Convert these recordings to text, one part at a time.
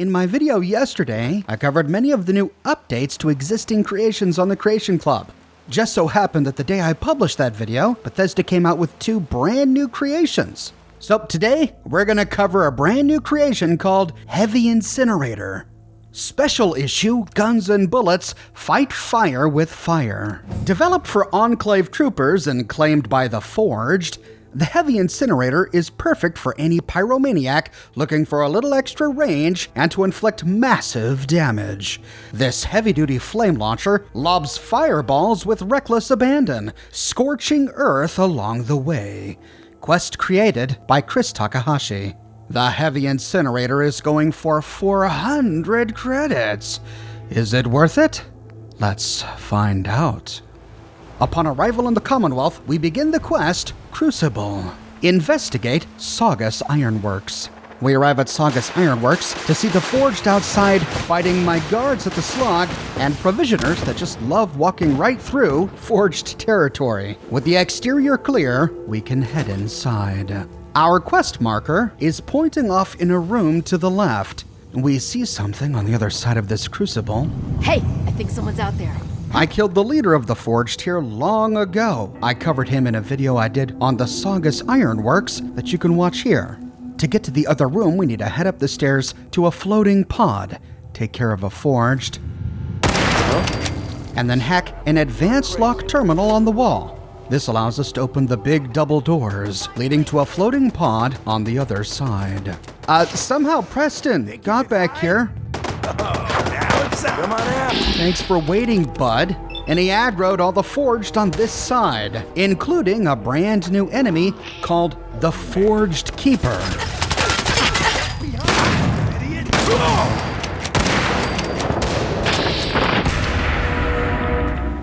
In my video yesterday, I covered many of the new updates to existing creations on the Creation Club. Just so happened that the day I published that video, Bethesda came out with 2 brand new creations. So today, we're gonna cover a brand new creation called Heavy Incinerator. Special issue, Guns and Bullets, Fight Fire with Fire. Developed for Enclave troopers and claimed by the Forged, the Heavy Incinerator is perfect for any pyromaniac looking for a little extra range and to inflict massive damage. This heavy-duty flame launcher lobs fireballs with reckless abandon, scorching earth along the way. Quest created by Chris Takahashi. The Heavy Incinerator is going for 400 credits. Is it worth it? Let's find out. Upon arrival in the Commonwealth, we begin the quest, Crucible. Investigate Saugus Ironworks. We arrive at Saugus Ironworks to see the Forged outside fighting my guards at the slog and provisioners that just love walking right through Forged territory. With the exterior clear, we can head inside. Our quest marker is pointing off in a room to the left. We see something on the other side of this crucible. Hey, I think someone's out there. I killed the leader of the Forged here long ago. I covered him in a video I did on the Saugus Ironworks that you can watch here. To get to the other room, we need to head up the stairs to a floating pod, take care of a Forged, and then hack an advanced lock terminal on the wall. This allows us to open the big double doors, leading to a floating pod on the other side. Somehow Preston got back here. Come on out. Thanks for waiting, bud. And he aggroed all the Forged on this side, including a brand new enemy called the Forged Keeper.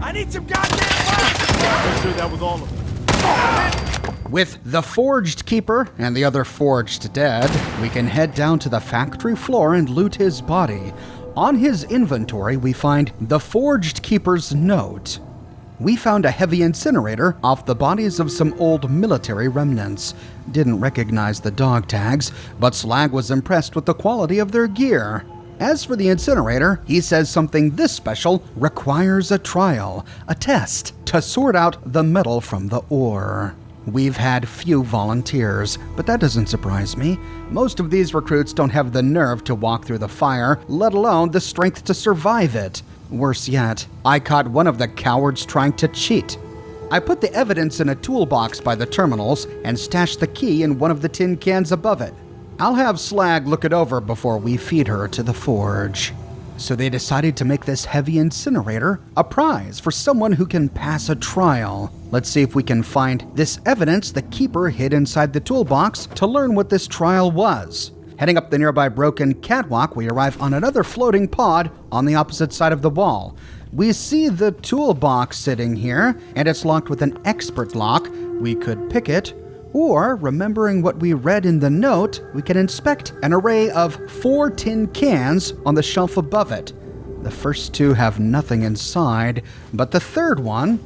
I need some goddamn fire! I'm sure that was all of them. With the Forged Keeper and the other Forged dead, we can head down to the factory floor and loot his body. On his inventory, we find the Forged Keeper's note. We found a Heavy Incinerator off the bodies of some old military remnants. Didn't recognize the dog tags, but Slag was impressed with the quality of their gear. As for the incinerator, he says something this special requires a trial, a test, to sort out the metal from the ore. We've had few volunteers, but that doesn't surprise me. Most of these recruits don't have the nerve to walk through the fire, let alone the strength to survive it. Worse yet, I caught one of the cowards trying to cheat. I put the evidence in a toolbox by the terminals and stashed the key in one of the tin cans above it. I'll have Slag look it over before we feed her to the Forge. So they decided to make this Heavy Incinerator a prize for someone who can pass a trial. Let's see if we can find this evidence the Keeper hid inside the toolbox to learn what this trial was. Heading up the nearby broken catwalk, we arrive on another floating pod on the opposite side of the wall. We see the toolbox sitting here, and it's locked with an expert lock. We could pick it, or, remembering what we read in the note, we can inspect an array of 4 tin cans on the shelf above it. The first 2 have nothing inside, but the third one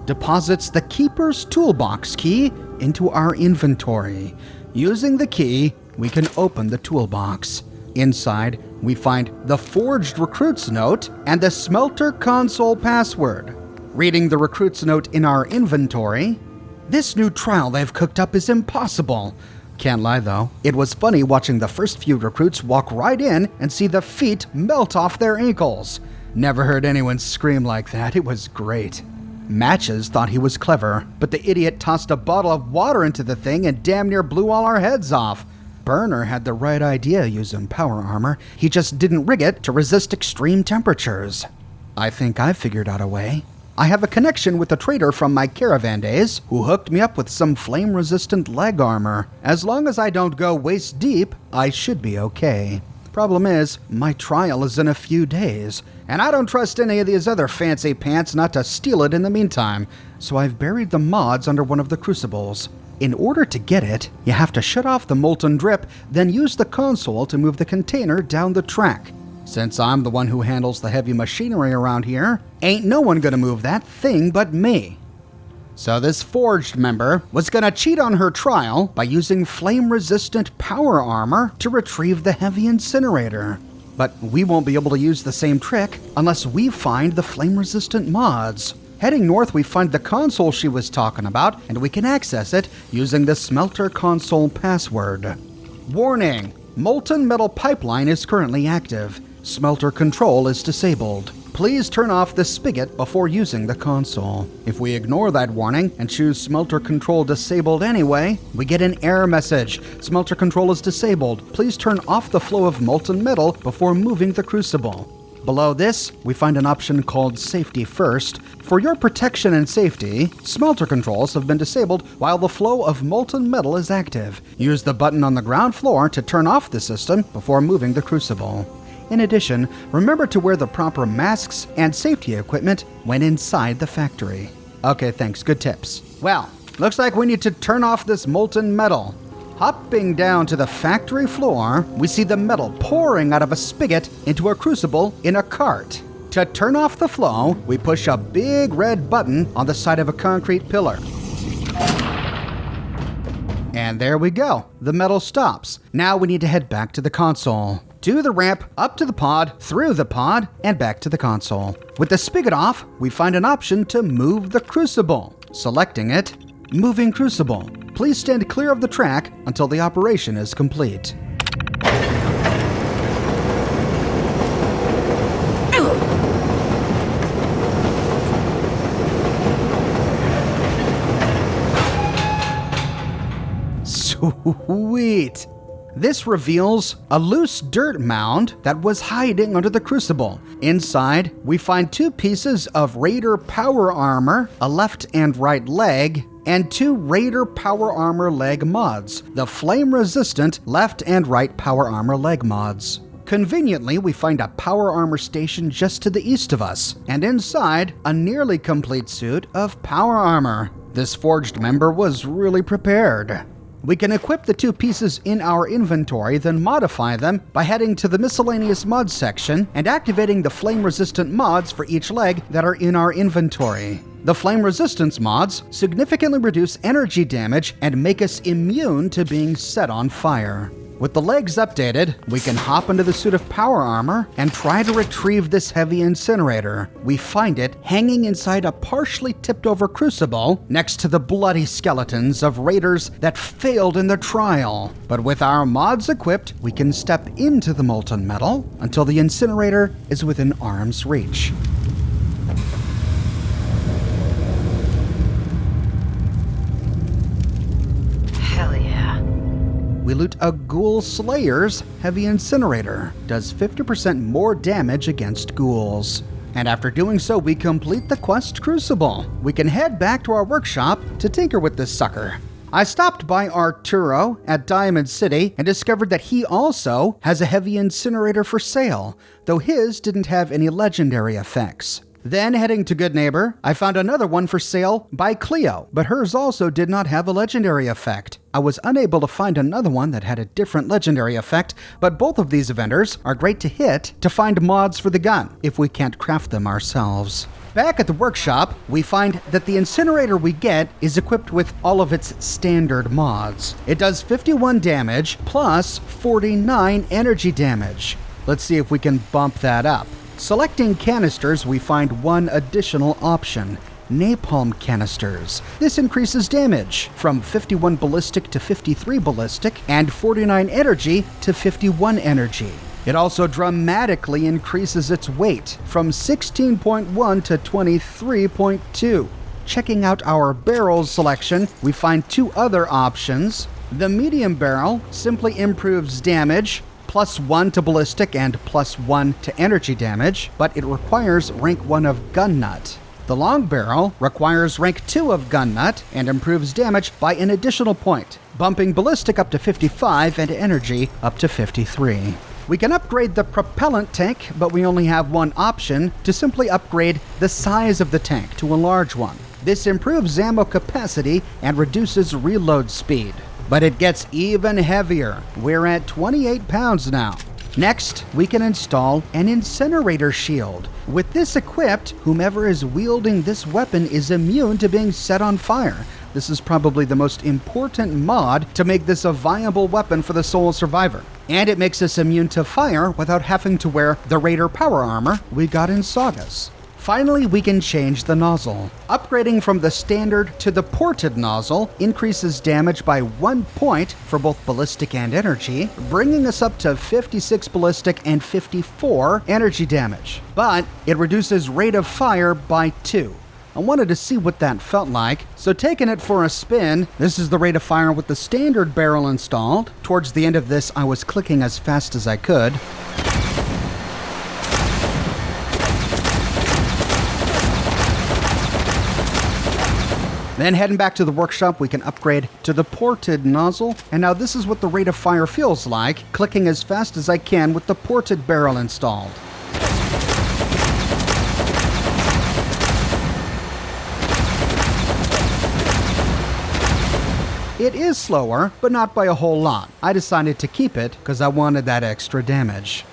deposits the Keeper's toolbox key into our inventory. Using the key, we can open the toolbox. Inside, we find the Forged recruit's note and the smelter console password. Reading the recruit's note in our inventory, this new trial they've cooked up is impossible. Can't lie though, it was funny watching the first few recruits walk right in and see the feet melt off their ankles. Never heard anyone scream like that, it was great. Matches thought he was clever, but the idiot tossed a bottle of water into the thing and damn near blew all our heads off. Burner had the right idea using power armor, he just didn't rig it to resist extreme temperatures. I think I figured out a way. I have a connection with a trader from my caravan days who hooked me up with some flame-resistant leg armor. As long as I don't go waist deep, I should be okay. Problem is, my trial is in a few days, and I don't trust any of these other fancy pants not to steal it in the meantime, so I've buried the mods under one of the crucibles. In order to get it, you have to shut off the molten drip, then use the console to move the container down the track. Since I'm the one who handles the heavy machinery around here, ain't no one gonna move that thing but me. So this forged member was gonna cheat on her trial by using flame-resistant power armor to retrieve the heavy incinerator. But we won't be able to use the same trick unless we find the flame-resistant mods. Heading north, we find the console she was talking about, and we can access it using the smelter console password. Warning! Molten metal pipeline is currently active. Smelter control is disabled. Please turn off the spigot before using the console. If we ignore that warning and choose smelter control disabled anyway, we get an error message. Smelter control is disabled. Please turn off the flow of molten metal before moving the crucible. Below this, we find an option called Safety First. For your protection and safety, smelter controls have been disabled while the flow of molten metal is active. Use the button on the ground floor to turn off the system before moving the crucible. In addition, remember to wear the proper masks and safety equipment when inside the factory. Okay, thanks. Good tips. Well, looks like we need to turn off this molten metal. Hopping down to the factory floor, we see the metal pouring out of a spigot into a crucible in a cart. To turn off the flow, we push a big red button on the side of a concrete pillar. And there we go. The metal stops. Now we need to head back to the console. Do the ramp up to the pod, through the pod, and back to the console. With the spigot off, we find an option to move the crucible. Selecting it, moving crucible. Please stand clear of the track until the operation is complete. Sweet! This reveals a loose dirt mound that was hiding under the crucible. Inside, we find 2 pieces of Raider power armor, a left and right leg, and 2 Raider power armor leg mods, the flame-resistant left and right power armor leg mods. Conveniently, we find a power armor station just to the east of us, and inside, a nearly complete suit of power armor. This forged member was really prepared. We can equip the 2 pieces in our inventory, then modify them by heading to the miscellaneous mods section and activating the flame-resistant mods for each leg that are in our inventory. The flame resistance mods significantly reduce energy damage and make us immune to being set on fire. With the legs updated, we can hop into the suit of power armor and try to retrieve this heavy incinerator. We find it hanging inside a partially tipped over crucible next to the bloody skeletons of raiders that failed in their trial. But with our mods equipped, we can step into the molten metal until the incinerator is within arm's reach. We loot a Ghoul Slayer's heavy incinerator. Does 50% more damage against ghouls. And after doing so, we complete the quest Crucible. We can head back to our workshop to tinker with this sucker. I stopped by Arturo at Diamond City and discovered that he also has a heavy incinerator for sale, though his didn't have any legendary effects. Then, heading to Good Neighbor, I found another one for sale by Cleo, but hers also did not have a legendary effect. I was unable to find another one that had a different legendary effect, but both of these vendors are great to hit to find mods for the gun, if we can't craft them ourselves. Back at the workshop, we find that the incinerator we get is equipped with all of its standard mods. It does 51 damage plus 49 energy damage. Let's see if we can bump that up. Selecting canisters, we find one additional option, napalm canisters. This increases damage from 51 ballistic to 53 ballistic and 49 energy to 51 energy. It also dramatically increases its weight from 16.1 to 23.2. Checking out our barrels selection, we find 2 other options. The medium barrel simply improves damage, +1 to ballistic and +1 to energy damage, but it requires rank 1 of gun nut. The long barrel requires rank 2 of gun nut and improves damage by an additional point, bumping ballistic up to 55 and energy up to 53. We can upgrade the propellant tank, but we only have one option to simply upgrade the size of the tank to a large one. This improves ammo capacity and reduces reload speed. But it gets even heavier. We're at 28 pounds now. Next, we can install an Incinerator shield. With this equipped, whomever is wielding this weapon is immune to being set on fire. This is probably the most important mod to make this a viable weapon for the solo survivor. And it makes us immune to fire without having to wear the Raider power armor we got in Sagas. Finally, we can change the nozzle. Upgrading from the standard to the ported nozzle increases damage by 1 point for both ballistic and energy, bringing us up to 56 ballistic and 54 energy damage. But it reduces rate of fire by 2. I wanted to see what that felt like, so taking it for a spin, this is the rate of fire with the standard barrel installed. Towards the end of this, I was clicking as fast as I could. Then heading back to the workshop, we can upgrade to the ported nozzle. And now this is what the rate of fire feels like, clicking as fast as I can with the ported barrel installed. It is slower, but not by a whole lot. I decided to keep it because I wanted that extra damage.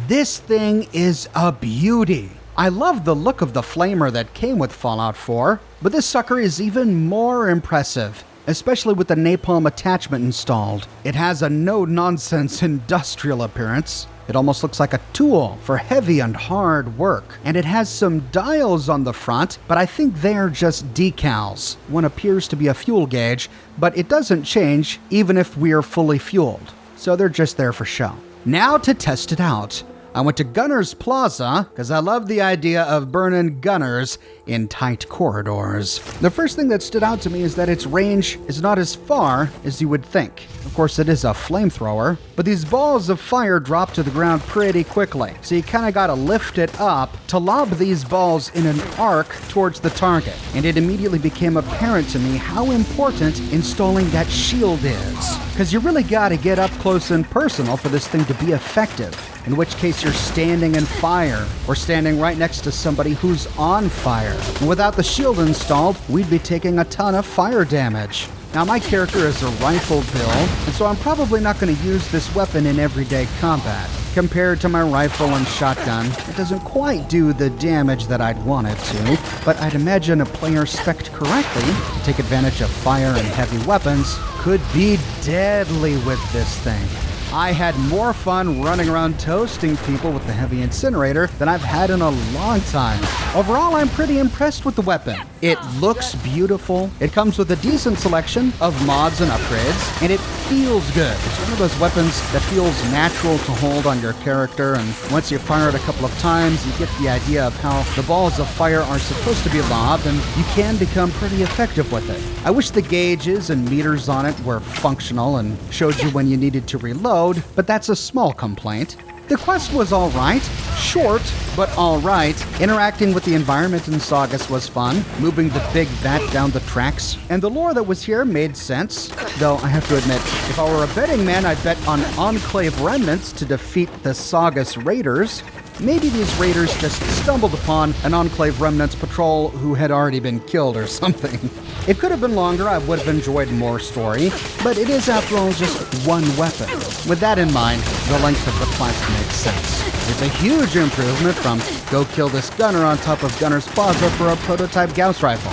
This thing is a beauty. I love the look of the flamer that came with Fallout 4, but this sucker is even more impressive, especially with the napalm attachment installed. It has a no-nonsense industrial appearance. It almost looks like a tool for heavy and hard work. And it has some dials on the front, but I think they're just decals. One appears to be a fuel gauge, but it doesn't change even if we're fully fueled. So they're just there for show. Now to test it out. I went to Gunner's Plaza because I love the idea of burning gunners in tight corridors. The first thing that stood out to me is that its range is not as far as you would think. Of course, it is a flamethrower, but these balls of fire drop to the ground pretty quickly, so you kind of got to lift it up to lob these balls in an arc towards the target. And it immediately became apparent to me how important installing that shield is, because you really got to get up close and personal for this thing to be effective. In which case you're standing in fire, or standing right next to somebody who's on fire. And without the shield installed, we'd be taking a ton of fire damage. Now my character is a rifle build, and so I'm probably not going to use this weapon in everyday combat. Compared to my rifle and shotgun, it doesn't quite do the damage that I'd want it to, but I'd imagine a player spec'd correctly to take advantage of fire and heavy weapons could be deadly with this thing. I had more fun running around toasting people with the heavy incinerator than I've had in a long time. Overall, I'm pretty impressed with the weapon. It looks beautiful, it comes with a decent selection of mods and upgrades, and it feels good. It's one of those weapons that feels natural to hold on your character, and once you fire it a couple of times, you get the idea of how the balls of fire are supposed to be lobbed, and you can become pretty effective with it. I wish the gauges and meters on it were functional and showed you when you needed to reload, but that's a small complaint. The quest was alright, short, but alright. Interacting with the environment in Sagas was fun, moving the big vat down the tracks, and the lore that was here made sense. Though I have to admit, if I were a betting man, I'd bet on Enclave remnants to defeat the Sagas raiders. Maybe these raiders just stumbled upon an Enclave remnants patrol who had already been killed or something. It could have been longer, I would have enjoyed more story, but it is after all just one weapon. With that in mind, the length of the quest makes sense. It's a huge improvement from go kill this gunner on top of Gunner's Plaza for a prototype Gauss rifle.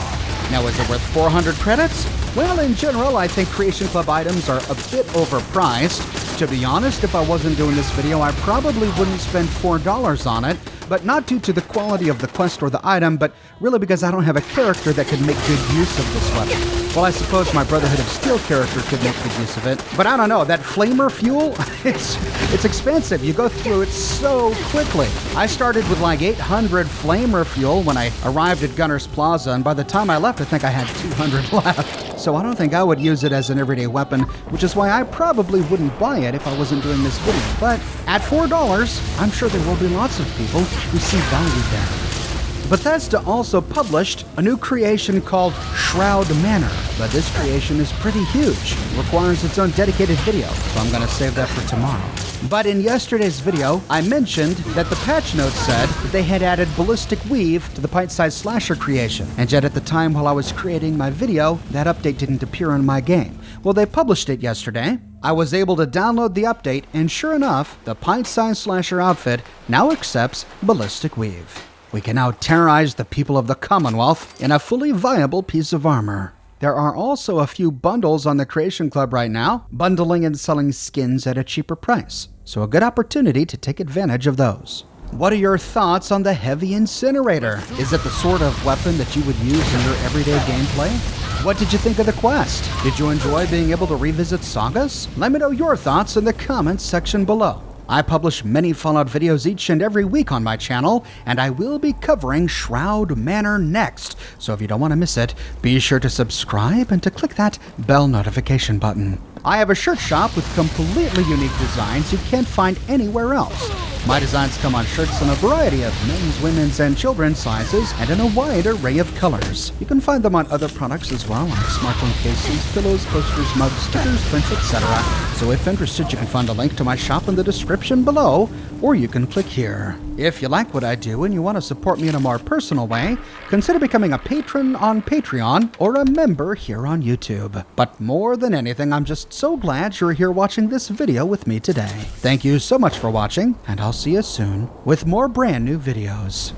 Now is it worth 400 credits? Well, in general, I think Creation Club items are a bit overpriced. To be honest, if I wasn't doing this video, I probably wouldn't spend $4 on it, but not due to the quality of the quest or the item, but really because I don't have a character that could make good use of this weapon. Well, I suppose my Brotherhood of Steel character could make good use of it, but I don't know, that flamer fuel, it's expensive. You go through it so quickly. I started with like 800 flamer fuel when I arrived at Gunner's Plaza, and by the time I left, I think I had 200 left. So I don't think I would use it as an everyday weapon, which is why I probably wouldn't buy it if I wasn't doing this video. But at $4, I'm sure there will be lots of people who see value there. Bethesda also published a new creation called Shroud Manor, but this creation is pretty huge. It requires its own dedicated video, so I'm going to save that for tomorrow. But in yesterday's video, I mentioned that the patch notes said that they had added Ballistic Weave to the Pint-Sized Slasher creation, and yet at the time while I was creating my video, that update didn't appear in my game. Well, they published it yesterday. I was able to download the update, and sure enough, the pint-sized slasher outfit now accepts ballistic weave. We can now terrorize the people of the Commonwealth in a fully viable piece of armor. There are also a few bundles on the Creation Club right now, bundling and selling skins at a cheaper price, so a good opportunity to take advantage of those. What are your thoughts on the Heavy Incinerator? Is it the sort of weapon that you would use in your everyday gameplay? What did you think of the quest? Did you enjoy being able to revisit sagas? Let me know your thoughts in the comments section below. I publish many Fallout videos each and every week on my channel, and I will be covering Shroud Manor next, so if you don't want to miss it, be sure to subscribe and to click that bell notification button. I have a shirt shop with completely unique designs you can't find anywhere else. My designs come on shirts in a variety of men's, women's, and children's sizes, and in a wide array of colors. You can find them on other products as well, like smartphone cases, pillows, posters, mugs, stickers, prints, etc. So if interested, you can find a link to my shop in the description below, or you can click here. If you like what I do and you want to support me in a more personal way, consider becoming a patron on Patreon or a member here on YouTube. But more than anything, I'm just so glad you're here watching this video with me today. Thank you so much for watching, and I'll see you soon with more brand new videos.